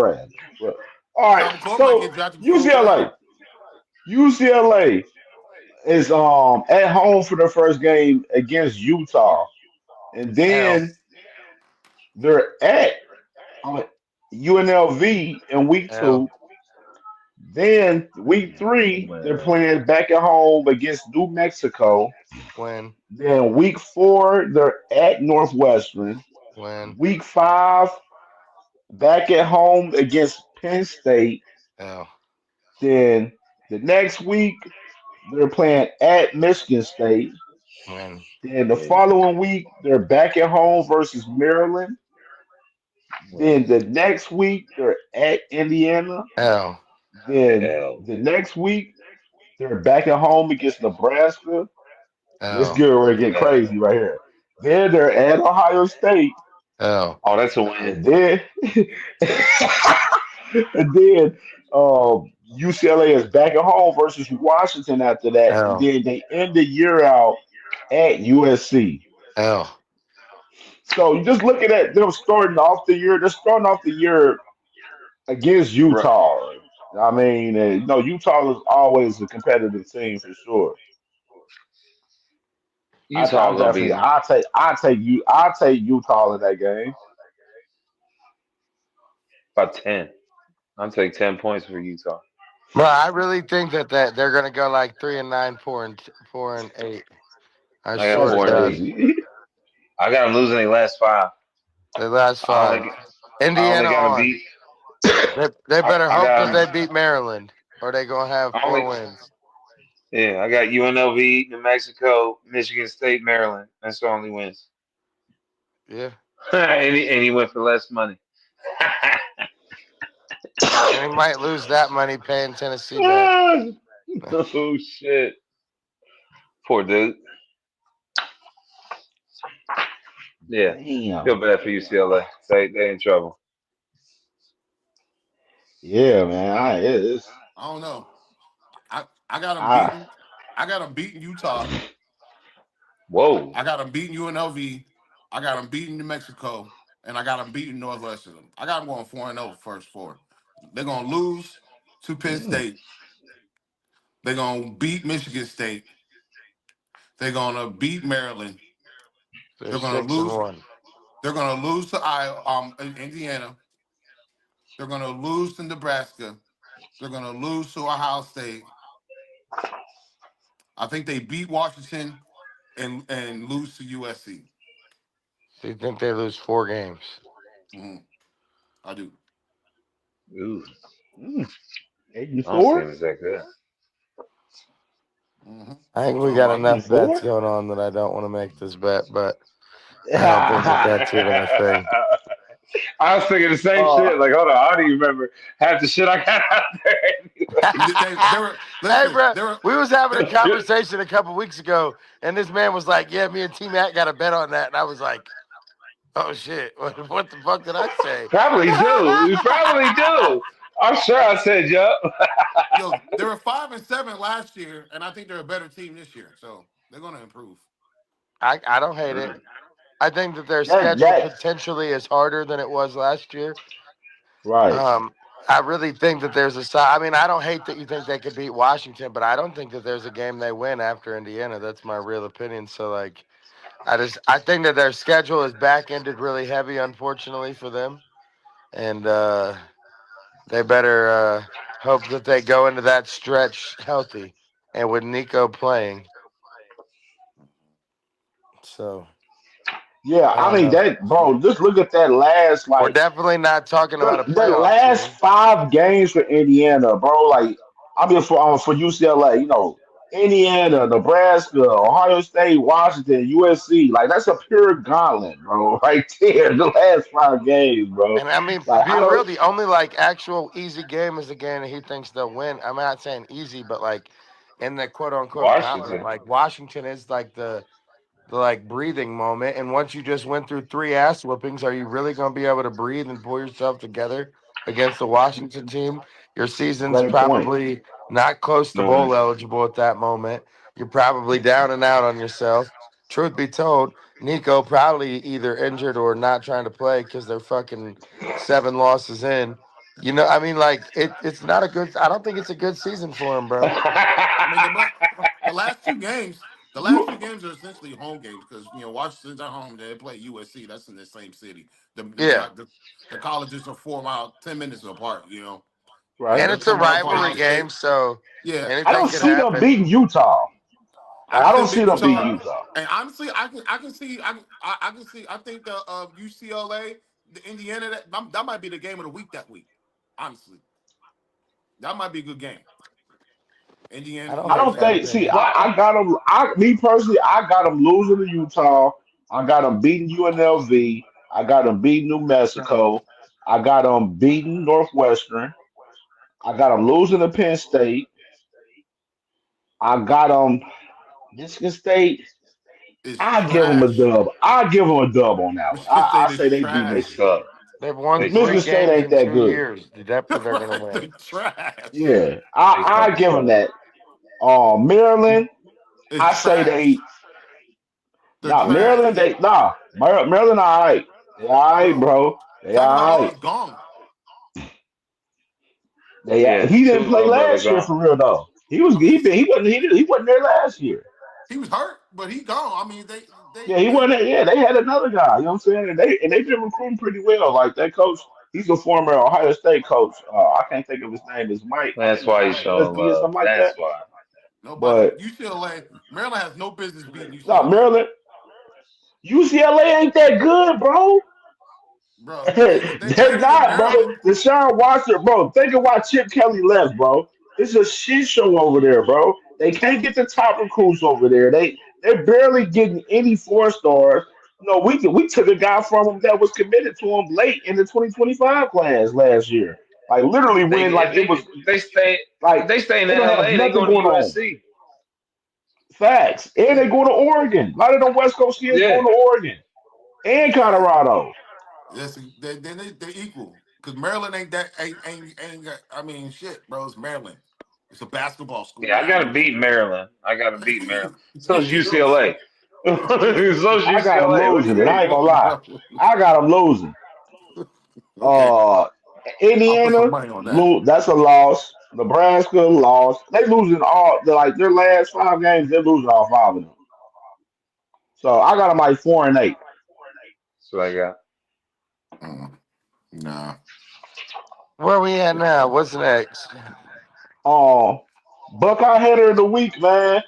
trash. But, all right, Tom McCoy might so get drafted before whatever. UCLA is at home for their first game against Utah, and Hell, then they're at uh, UNLV in week hell, two. Then week three, they're Man. playing back at home against New Mexico. win, Then week four, they're at Northwestern. win, Week five, back at home against Penn State. hell, Then the next week, they're playing at Michigan State. win, Then the Hey, following week, they're back at home versus Maryland. Then man. the next week, they're at Indiana. hell, Then Hell. the next week, they're back at home against Nebraska. This hell, good where it get Hell. crazy right here. Then they're at Ohio State. hell. Oh, that's a win. And then and then UCLA is back at home versus Washington after that. And Hell, then they end the year out at USC. hell. So you just looking at them starting off the year, they're starting off the year against Right. Utah. I mean, Utah is always a competitive team for sure. I Utah gonna definitely, be I take Utah in that game. about 10. I'll take 10 points for Utah. Bro, I really think that they're gonna go like 3-9, 4-8. I I got swear That's to four and God, eight. crazy. I got them losing their last five. the last I five. only I only Indiana got them on. beat. They I, better I hope that got they 'em- beat Maryland, or they gonna have I four only wins. yeah. I got UNLV, New Mexico, Michigan State, Maryland. That's the only wins. Yeah, And he went for less money. and he might lose that money paying Tennessee back. Oh shit! Poor dude. Yeah, Damn. feel bad for UCLA. They in trouble. Yeah, man. It's I don't know. I got them I beating. I got them beating Utah. Whoa. I got them beating UNLV. I got them beating New Mexico, and I got them beating Northwestern. I got them going 4-0 first four. They're gonna lose to Penn mm, State. They're gonna beat Michigan State. They're gonna beat Maryland. They're They're gonna six and lose. one. mm. They're gonna lose to Indiana. They're gonna lose to Nebraska. They're gonna lose to Ohio State. I think they beat Washington and lose to USC. So you think they lose 4 games? Hmm. I do. Ooh, Mm. I don't see 84? him as that good. Hmm. You I think we talking got about enough bets 84? going on that I don't want to make this bet, but I don't think that that's even a thing. I was thinking the same uh, shit. Like, hold on, I don't even remember half the shit I got out They were uh, listen. Hey, bro, there. we was having a Anyway. conversation a couple weeks ago, and this man was like, "Yeah, me and T Mac got a bet on that," and I was like, "Oh shit, what the fuck did I say?" Probably do. We probably do. I'm sure I said yup. Yo, they were 5-7 last year, and I think they're a better team this year, so they're gonna improve. mm. I don't hate it. I think that their that schedule that potentially is harder than it was last year. right. Um, I really think that there's a side. I mean, I don't hate that you think they could beat Washington, but I don't think that there's a game they win after Indiana. That's my real opinion. So, like, I think that their schedule is back ended really heavy, unfortunately for them, and they better hope that they go into that stretch healthy and with Nico playing. So Yeah, I I don't mean know. that, bro. Just look at that last We're like definitely not talking about a the playoff last team. 5 games for Indiana, bro. Like I mean for UCLA, Indiana, Nebraska, Ohio State, Washington, USC. Like that's a pure gauntlet, bro. Right there, the last 5 games, bro. And I mean, Like I being don't. real, the only like actual easy game is the game that he thinks they'll win. I'm not saying easy, but like in the quote unquote gauntlet, Washington. like Washington is like the like breathing moment. And once you just went through 3 ass whoopings, are you really going to be able to breathe and pull yourself together against the Washington team? Your season's Great point. probably not close to No. bowl eligible at that moment. You're probably down and out on yourself. Truth be told, Nico probably either injured or not trying to play because they're fucking 7 losses in. I mean, like it's not a good. I don't think it's a good season for him, bro. I mean, the last two games, the last you two games are essentially home games because Washington's at home. They play USC. That's in the same city. Yeah, The colleges are 4 miles, 10 minutes apart. right? and They're it's a coming off rivalry Ohio game, State. so Yeah, I anything don't could see them happen. beating Utah. I Like I see don't them see beating them beating Utah. Utah. And honestly, I can see I can see. I think the UCLA, the Indiana, that might be the game of the week that week. Honestly, that might be a good game. I Indiana, don't I hate don't that think. See, opinion. I got them. Me personally, I got them losing to Utah. I got them beating UNLV. I got them beating New Mexico. I got them beating Northwestern. I got them losing to Penn State. I got them Michigan State. is I give them a trash. dub. I give them a dub on that one. Michigan I State say is they beat They trash. Michigan suck. State They've won They three suck. Michigan State games ain't in that two good. years. That's what they're gonna They win. trash. Yeah, They I fucking give them suck. that. Maryland, I It's say trash. they They're Maryland trash, Maryland all right. They all right, bro. bro. They all Tagovailoa right. is gone. Yeah, He didn't two play little brother last year gone. for real though. I mean, He wasn't there last year. he was hurt, but he gone. I mean, Yeah, he wasn't there. Yeah, they had another guy. You know what I'm saying? And they've been recruiting pretty well. Like that coach, he's a former Ohio State coach. I can't think of his name. Is Mike? I That's think it's why he's Mike showing Westby or love. something like That's that. why. nobody. But UCLA, Maryland has no business beating no, UCLA, Maryland, UCLA ain't that good, bro. bro. If they They're played it in not, bro. Maryland, Deshaun Watson, bro. Think of why Chip Kelly left, bro. It's a shit show over there, bro. They can't get the top recruits over there. They're barely getting any 4 stars. No, we took a guy from them that was committed to him late in the 2025 class last year. Like literally They when if like it they was if they stay if like they stay in they don't have LA, they nothing going to going on. USC. Facts. And they going to Oregon. A lot of them West Coast kids Yeah. going to Oregon and Colorado. yes, they equal. Because Maryland ain't got. I mean, shit, bro. It's Maryland. It's a basketball school Yeah, I now. gotta beat Maryland. I gotta beat Maryland. So is You know what I'm UCLA. saying? So is I got them UCLA. What do you losing, and I mean? ain't gonna Fucking lie. Maryland. I got them losing. Okay, Uh, I'll put some Indiana, money on that. that's a loss. Nebraska lost. They losing like their last 5 games. They're losing all 5 of them. So I got them like 4-8. That's what I got. Mm, nah. Where we at now? What's next? Uh, Buckeye header of the week, man.